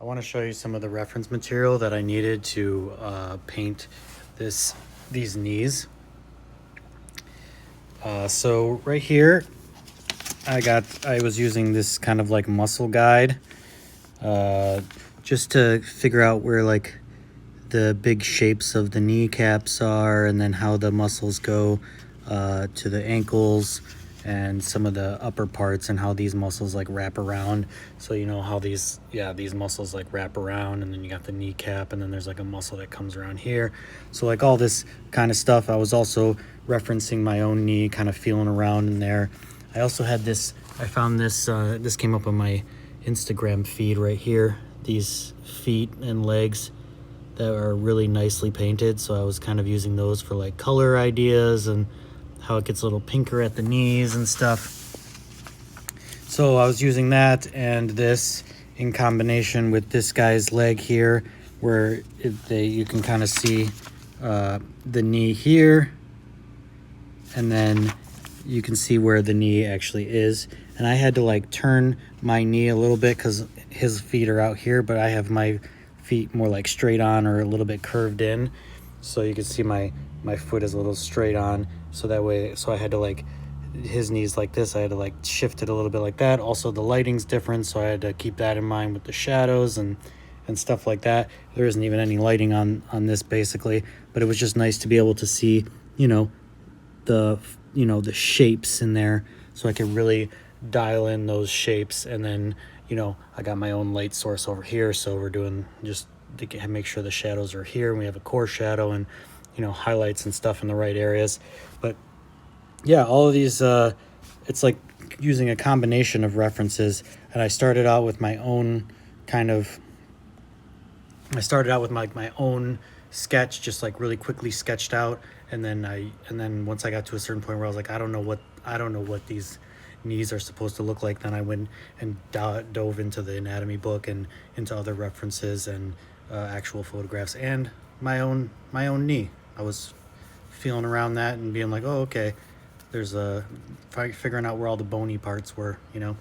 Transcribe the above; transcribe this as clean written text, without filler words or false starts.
I want to show you some of the reference material that I needed to paint these knees. So right here, I was using this kind of like muscle guide just to figure out where like the big shapes of the kneecaps are, and then how the muscles go to the ankles and some of the upper parts, and how these muscles like wrap around. So you know how these muscles like wrap around, and then you got the kneecap, and then there's like a muscle that comes around here. So like all this kind of stuff. I was also referencing my own knee, kind of feeling around in there. I also had this, I found this, this came up on my Instagram feed right here, these feet and legs that are really nicely painted. So I was kind of using those for like color ideas and how it gets a little pinker at the knees and stuff. So I was using that and this in combination with this guy's leg here, where you can kind of see the knee here, and then you can see where the knee actually is. And I had to like turn my knee a little bit because his feet are out here, but I have my feet more like straight on or a little bit curved in. So you can see my foot is a little straight on. So that way, so I had to like, his knees like this, I had to like shift it a little bit like that. Also the lighting's different, so I had to keep that in mind with the shadows and stuff like that. There isn't even any lighting on this basically, but it was just nice to be able to see, the shapes in there, so I could really dial in those shapes. And then I got my own light source over here, so we're doing just to make sure the shadows are here, and we have a core shadow and highlights and stuff in the right areas. But yeah, all of these it's like using a combination of references. And I started out with my own my own sketch, just like really quickly sketched out. And then once I got to a certain point where I was like, I don't know what these knees are supposed to look like, then I went and dove into the anatomy book and into other references and actual photographs and my own knee. I was feeling around that and being like, oh, okay, there's figuring out where all the bony parts were,